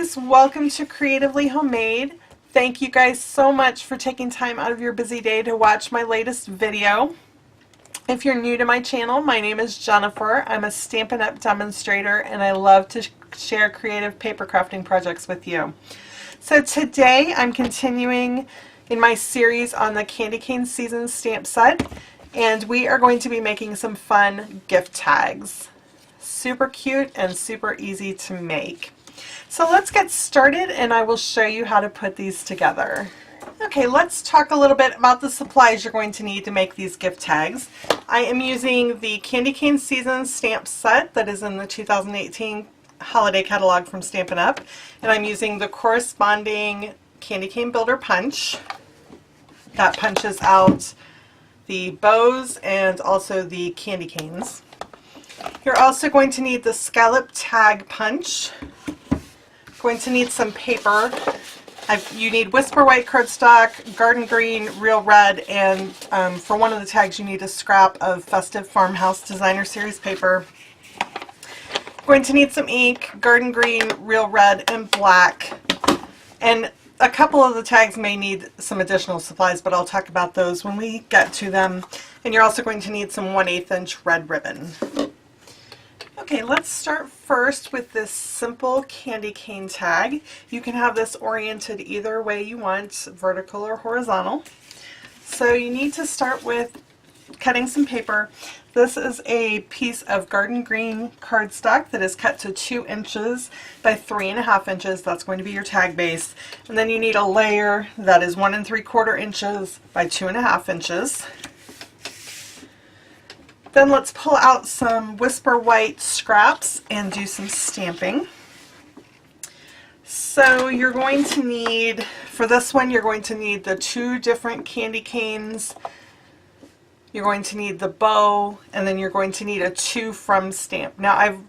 guys, welcome to Creatively Homemade. Thank you guys so much for taking time out of your busy day to watch my latest video. If you're new to my channel, my name is Jennifer. I'm a Stampin' Up! Demonstrator and I love to share creative paper crafting projects with you. So today I'm continuing in my series on the Candy Cane Season stamp set, and we are going to be making some fun gift tags. Super cute and super easy to make. So let's get started and I will show you how to put these together. Okay, let's talk a little bit about the supplies you're going to need to make these gift tags. I am using the Candy Cane Season stamp set that is in the 2018 holiday catalog from Stampin' Up! And I'm using the corresponding Candy Cane Builder punch that punches out the bows and also the candy canes. You're also going to need the scallop tag punch. Going to need some paper. You need Whisper White cardstock, Garden Green, Real Red, and for one of the tags you need a scrap of Festive Farmhouse Designer Series paper. Going to need some ink, Garden Green, Real Red, and Black. And a couple of the tags may need some additional supplies, but I'll talk about those when we get to them. And you're also going to need some 1/8 inch red ribbon. Okay, let's start first with this simple candy cane tag. You can have this oriented either way you want, vertical or horizontal. So you need to start with cutting some paper. This is a piece of Garden Green cardstock that is cut to 2 inches by 3.5 inches. That's going to be your tag base. And then you need a layer that is 1 3/4 inches by 2.5 inches. Then let's pull out some Whisper White scraps and do some stamping. So you're going to need, for this one, you're going to need the 2 different candy canes. You're going to need the bow, and then you're going to need a to from stamp. Now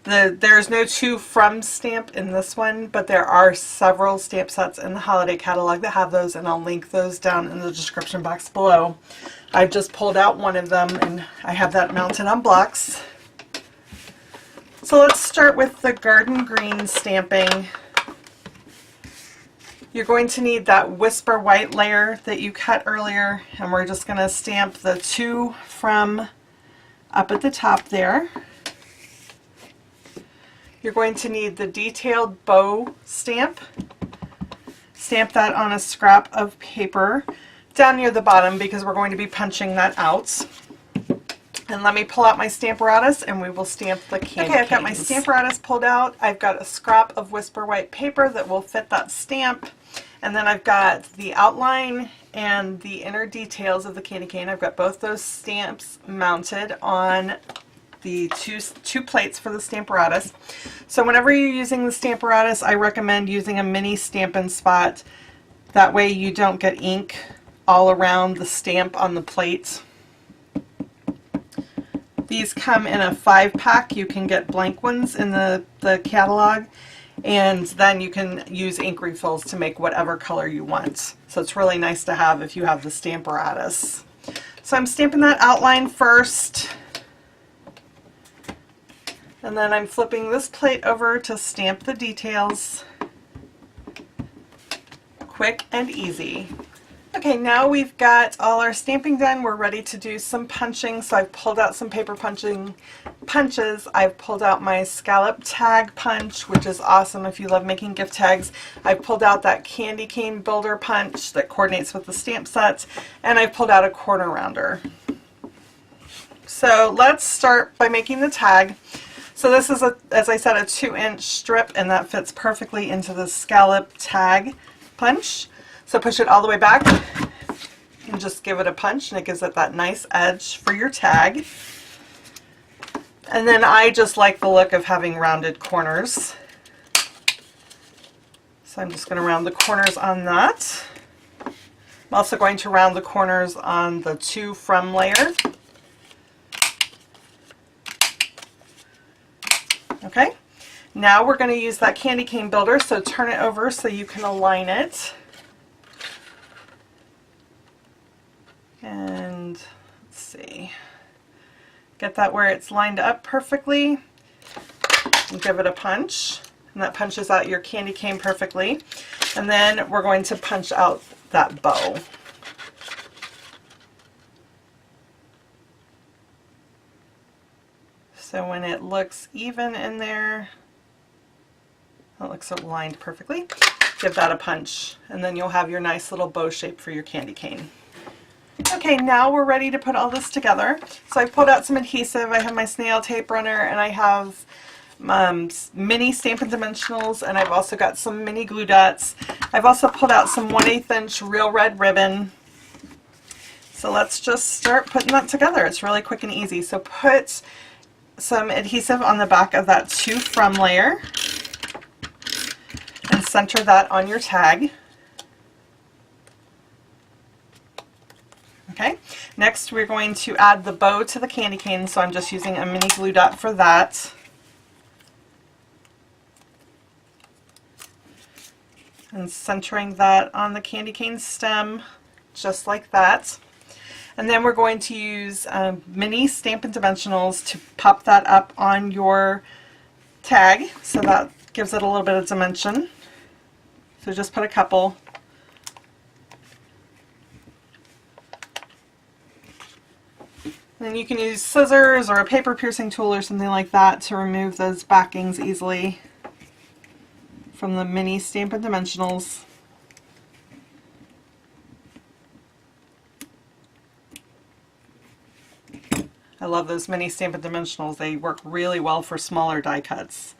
there's no to from stamp in this one, but there are several stamp sets in the holiday catalog that have those, and I'll link those down in the description box below. I've just pulled out one of them and I have that mounted on blocks. So let's start with the Garden Green stamping. You're going to need that Whisper White layer that you cut earlier, and we're just going to stamp the 2 from up at the top there. You're going to need the detailed bow stamp. Stamp that on a scrap of paper down near the bottom because we're going to be punching that out. And let me pull out my Stamparatus and we will stamp the candy canes. I've got my Stamparatus pulled out. I've got a scrap of Whisper White paper that will fit that stamp. And then I've got the outline and the inner details of the candy cane. I've got both those stamps mounted on the two plates for the Stamparatus. So whenever you're using the Stamparatus, I recommend using a mini Stampin' Spot. That way you don't get ink all around the stamp on the plate. These come in a 5-pack. You can get blank ones in the catalog, and then you can use ink refills to make whatever color you want. So it's really nice to have if you have the Stamparatus. So I'm stamping that outline first, and then I'm flipping this plate over to stamp the details. Quick and easy. Okay, now we've got all our stamping done. We're ready to do some punching. So I've pulled out some paper punches. I've pulled out my scallop tag punch, which is awesome if you love making gift tags. I've pulled out that Candy Cane Builder punch that coordinates with the stamp set, and I've pulled out a corner rounder. So let's start by making the tag. So this is, as I said, a 2-inch strip, and that fits perfectly into the scallop tag punch. So push it all the way back and just give it a punch, and it gives it that nice edge for your tag. And then I just like the look of having rounded corners. So I'm just going to round the corners on that. I'm also going to round the corners on the 2 from layer. Okay, now we're going to use that Candy Cane Builder, so turn it over so you can align it. And let's see, get that where it's lined up perfectly, and give it a punch. and that punches out your candy cane perfectly. And then we're going to punch out that bow. So when it looks even in there, it looks aligned perfectly, give that a punch, and then you'll have your nice little bow shape for your candy cane. Okay, now we're ready to put all this together. So I pulled out some adhesive, I have my snail tape runner, and I have mini Stampin' Dimensionals, and I've also got some mini glue dots. I've also pulled out some 1/8 inch real red ribbon. So let's just start putting that together. It's really quick and easy. So put some adhesive on the back of that to from layer and center that on your tag. Okay, next we're going to add the bow to the candy cane, so I'm just using a mini glue dot for that. And centering that on the candy cane stem, just like that. And then we're going to use mini Stampin' Dimensionals to pop that up on your tag, so that gives it a little bit of dimension. So just put a couple. And then you can use scissors or a paper piercing tool or something like that to remove those backings easily from the mini Stampin' Dimensionals. I love those mini Stampin' Dimensionals. They work really well for smaller die cuts.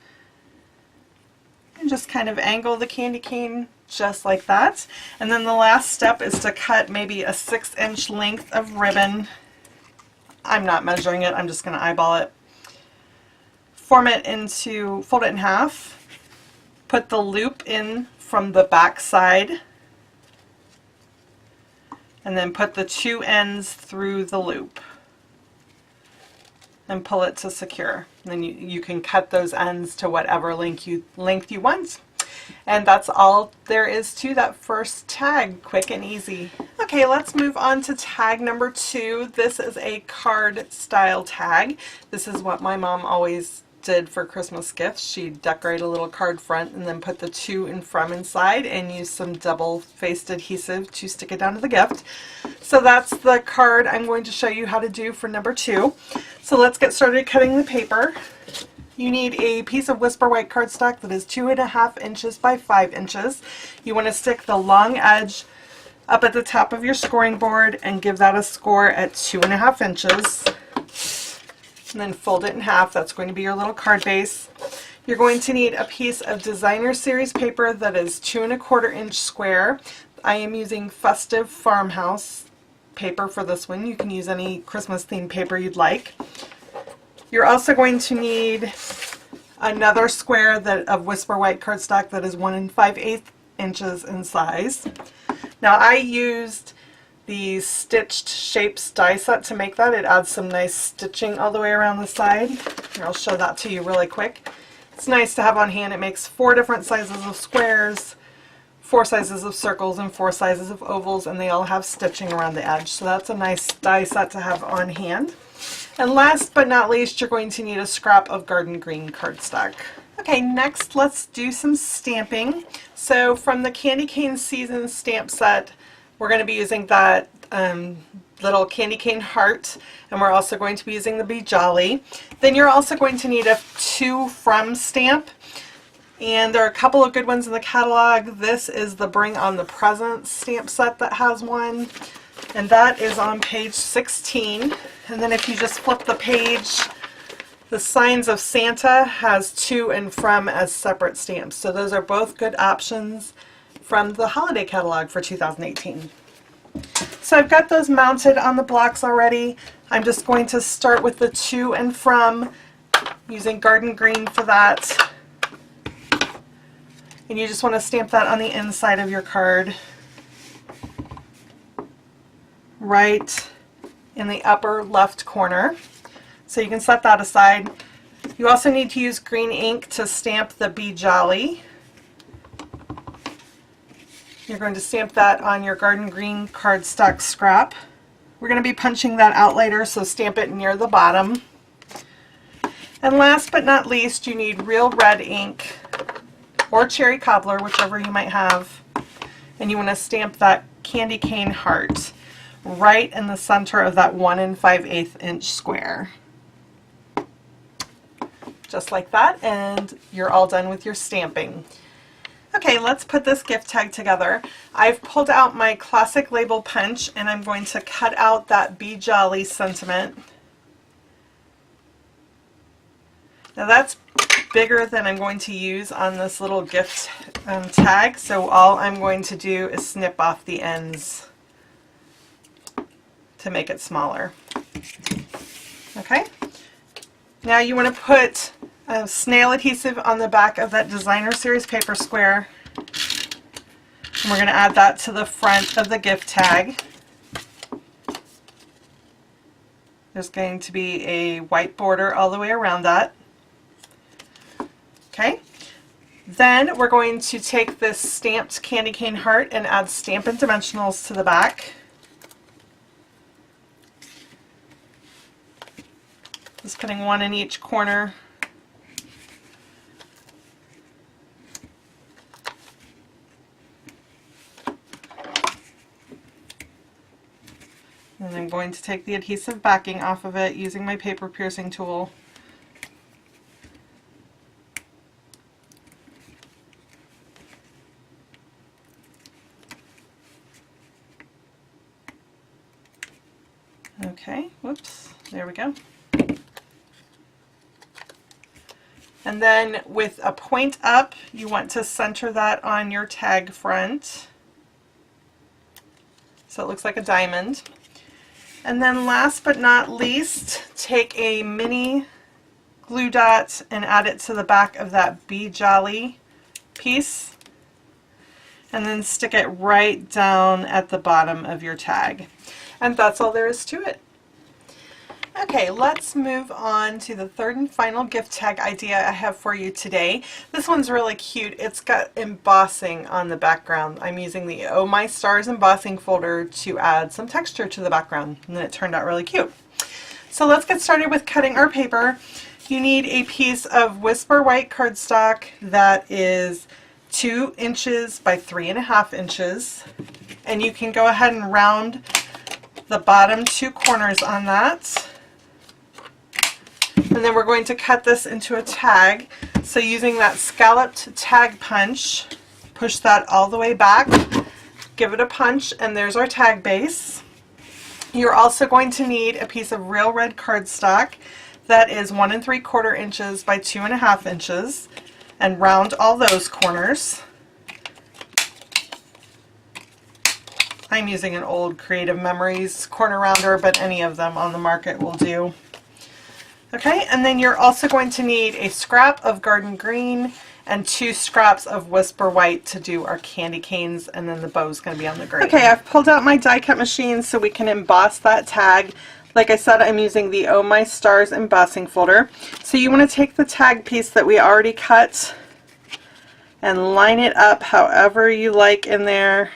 And just kind of angle the candy cane just like that. And then the last step is to cut maybe a 6-inch length of ribbon. I'm not measuring it, I'm just going to eyeball it. Fold it in half. Put the loop in from the back side. And then put the 2 ends through the loop. And pull it to secure. And then you can cut those ends to whatever length you want. And that's all there is to that first tag, quick and easy. Okay, let's move on to tag number 2. This is a card style tag. This is what my mom always did for Christmas gifts. She'd decorate a little card front and then put the to and from inside and use some double-faced adhesive to stick it down to the gift. So that's the card I'm going to show you how to do for number 2. So let's get started cutting the paper. You need a piece of Whisper White cardstock that is 2.5 inches by 5 inches. You want to stick the long edge up at the top of your scoring board and give that a score at 2.5 inches. And then fold it in half. That's going to be your little card base. You're going to need a piece of designer series paper that is 2.25 inch square. I am using Festive Farmhouse paper for this one. You can use any Christmas themed paper you'd like. You're also going to need another square of Whisper White cardstock that is 1 5/8 inches in size. Now I used the Stitched Shapes die set to make that. It adds some nice stitching all the way around the side. Here, I'll show that to you really quick. It's nice to have on hand. It makes 4 different sizes of squares, 4 sizes of circles, and 4 sizes of ovals, and they all have stitching around the edge. So that's a nice die set to have on hand. And last but not least, you're going to need a scrap of garden green cardstock. Okay, next let's do some stamping. So from the Candy Cane Season stamp set, we're going to be using that little candy cane heart, and we're also going to be using the Be Jolly. Then you're also going to need a to from stamp, and there are a couple of good ones in the catalog. This is the Bring on the Presents stamp set that has one, and that is on page 16. And then if you just flip the page, the Signs of Santa has to and from as separate stamps. So those are both good options from the holiday catalog for 2018. So I've got those mounted on the blocks already. I'm just going to start with the to and from, using garden green for that. And you just want to stamp that on the inside of your card, right in the upper left corner. So you can set that aside. You also need to use green ink to stamp the Be Jolly. You're going to stamp that on your garden green cardstock scrap. We're going to be punching that out later, so stamp it near the bottom. And last but not least, you need real red ink or cherry cobbler, whichever you might have. And you want to stamp that candy cane heart right in the center of that 1 5/8 inch square. Just like that, and you're all done with your stamping. Okay, let's put this gift tag together. I've pulled out my classic label punch and I'm going to cut out that Be Jolly sentiment. Now that's bigger than I'm going to use on this little gift tag, so all I'm going to do is snip off the ends to make it smaller. Okay, now you want to put snail adhesive on the back of that Designer Series paper square, and we're going to add that to the front of the gift tag. There's going to be a white border all the way around that. Okay, then we're going to take this stamped candy cane heart and add Stampin' Dimensionals to the back. Just putting one in each corner. And I'm going to take the adhesive backing off of it using my paper piercing tool. Okay, whoops, there we go. And then with a point up, you want to center that on your tag front, so it looks like a diamond. And then last but not least, take a mini glue dot and add it to the back of that Be Jolly piece, and then stick it right down at the bottom of your tag. And that's all there is to it. Okay, let's move on to the third and final gift tag idea I have for you today. This one's really cute. It's got embossing on the background. I'm using the Oh My Stars embossing folder to add some texture to the background, and it turned out really cute. So let's get started with cutting our paper. You need a piece of Whisper White cardstock that is 2 inches by 3.5 inches, and you can go ahead and round the bottom 2 corners on that. And then we're going to cut this into a tag. So using that scalloped tag punch, push that all the way back, give it a punch, and there's our tag base. You're also going to need a piece of real red cardstock that is 1 3/4 inches by 2.5 inches, and round all those corners. I'm using an old Creative Memories corner rounder, but any of them on the market will do. Okay, and then you're also going to need a scrap of Garden Green and 2 scraps of Whisper White to do our candy canes, and then the bow is going to be on the green. Okay, I've pulled out my die cut machine so we can emboss that tag. Like I said, I'm using the Oh My Stars embossing folder. So you want to take the tag piece that we already cut and line it up however you like in there.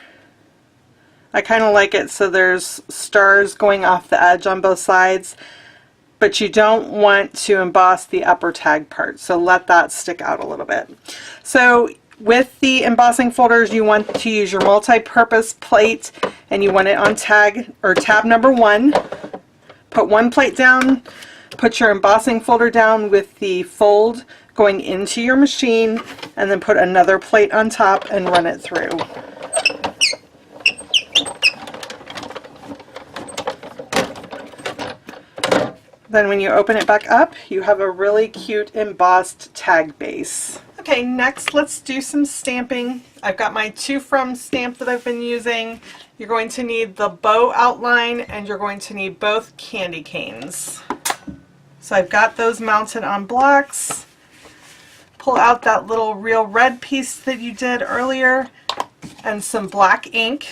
I kind of like it so there's stars going off the edge on both sides, but you don't want to emboss the upper tag part, so let that stick out a little bit. So with the embossing folders, you want to use your multi-purpose plate, and you want it on tag or tab number 1. Put one plate down, put your embossing folder down with the fold going into your machine, and then put another plate on top and run it through. Then when you open it back up, you have a really cute embossed tag base. Okay, next let's do some stamping. I've got my To From stamp that I've been using. You're going to need the bow outline, and you're going to need both candy canes. So I've got those mounted on blocks. Pull out that little real red piece that you did earlier and some black ink,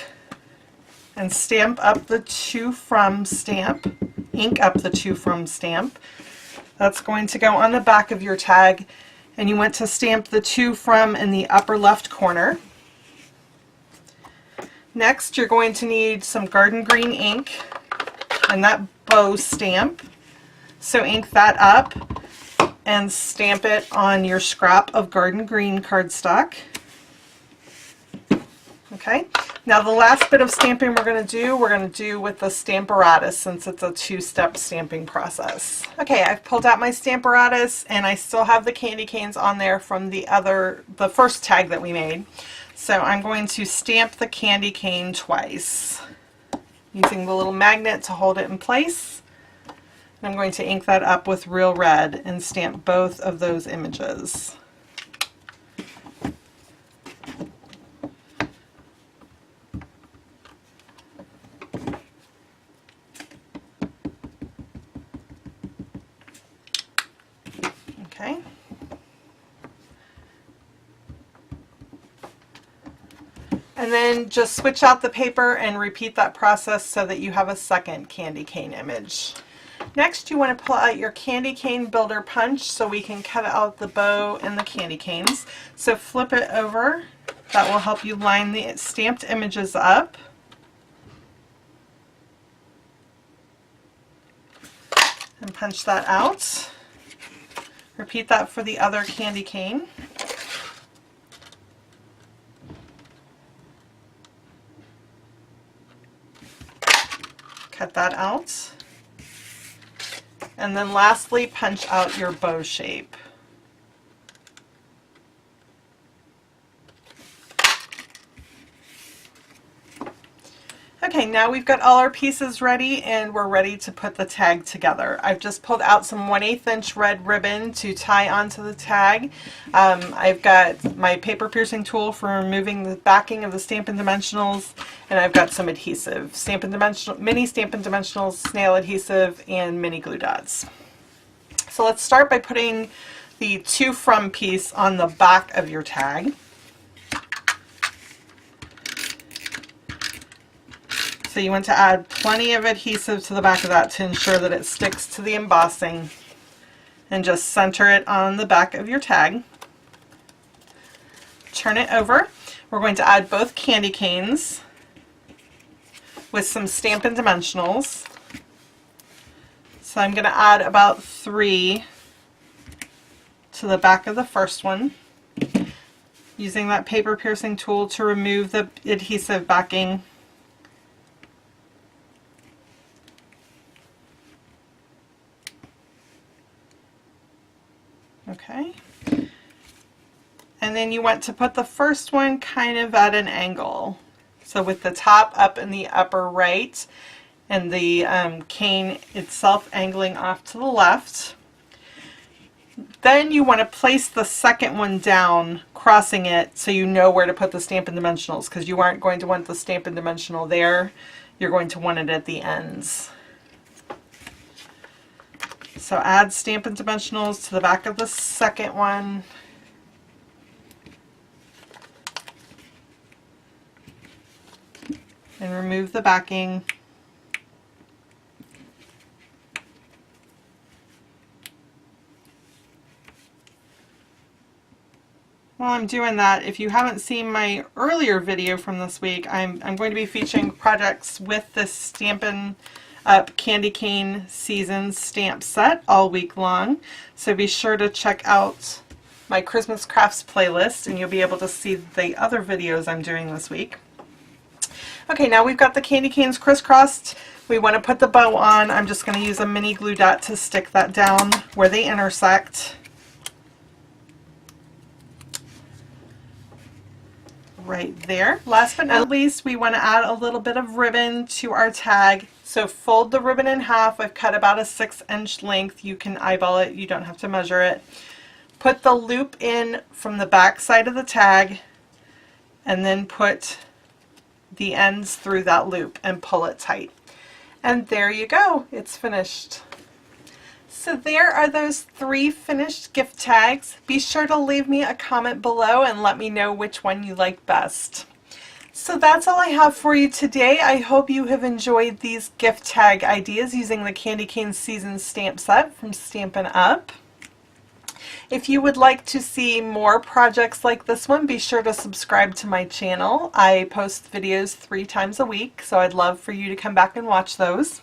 and stamp up the To From stamp. Ink up the To From stamp. That's going to go on the back of your tag, and you want to stamp the To From in the upper left corner. Next, you're going to need some Garden Green ink and that bow stamp. So ink that up and stamp it on your scrap of garden green cardstock. Okay, now the last bit of stamping we're going to do with the Stamparatus, since it's a two-step stamping process. Okay, I've pulled out my Stamparatus and I still have the candy canes on there from the first tag that we made. So I'm going to stamp the candy cane twice using the little magnet to hold it in place. And I'm going to ink that up with real red and stamp both of those images. Okay. And then just switch out the paper and repeat that process so that you have a second candy cane image. Next, you want to pull out your candy cane builder punch so we can cut out the bow and the candy canes. So flip it over. That will help you line the stamped images up. And punch that out. Repeat that for the other candy cane. Cut that out. And then lastly, punch out your bow shape. Okay, now we've got all our pieces ready and we're ready to put the tag together. I've just pulled out some 1/8 inch red ribbon to tie onto the tag. I've got my paper piercing tool for removing the backing of the Stampin' Dimensionals, and I've got some adhesive, mini Stampin' Dimensionals, snail adhesive, and mini glue dots. So let's start by putting the to from piece on the back of your tag. So you want to add plenty of adhesive to the back of that to ensure that it sticks to the embossing, and just center it on the back of your tag. Turn it over. We're going to add both candy canes with some Stampin' Dimensionals. So I'm going to add about 3 to the back of the first one, using that paper piercing tool to remove the adhesive backing. Okay, and then you want to put the first one kind of at an angle, so with the top up in the upper right and the cane itself angling off to the left. Then you want to place the second one down, crossing it, so you know where to put the Stampin' Dimensionals, because you aren't going to want the Stampin' Dimensional there, you're going to want it at the ends. So add Stampin' Dimensionals to the back of the second one. And remove the backing. While I'm doing that, if you haven't seen my earlier video from this week, I'm going to be featuring projects with this Stampin' Up Candy Cane Season stamp set all week long. So be sure to check out my Christmas crafts playlist and you'll be able to see the other videos I'm doing this week. Okay, now we've got the candy canes crisscrossed. We want to put the bow on. I'm just going to use a mini glue dot to stick that down where they intersect. Right there. Last but not least, we want to add a little bit of ribbon to our tag. So fold the ribbon in half. I've cut about a 6-inch length. You can eyeball it. You don't have to measure it. Put the loop in from the back side of the tag and then put the ends through that loop and pull it tight. And there you go. It's finished. So there are those 3 finished gift tags. Be sure to leave me a comment below and let me know which one you like best. So that's all I have for you today. I hope you have enjoyed these gift tag ideas using the Candy Cane Season stamp set from Stampin' Up. If you would like to see more projects like this one, be sure to subscribe to my channel. I post videos 3 times a week, so I'd love for you to come back and watch those.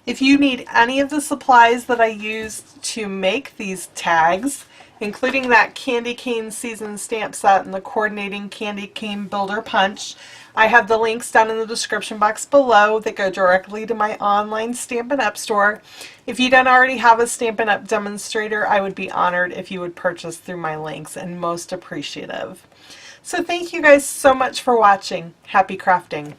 If you need any of the supplies that I used to make these tags, including that candy cane seasoned stamp set and the coordinating candy cane builder punch, I have the links down in the description box below that go directly to my online Stampin' Up! Store. If you don't already have a Stampin' Up! Demonstrator, I would be honored if you would purchase through my links and most appreciative. So thank you guys so much for watching. Happy crafting!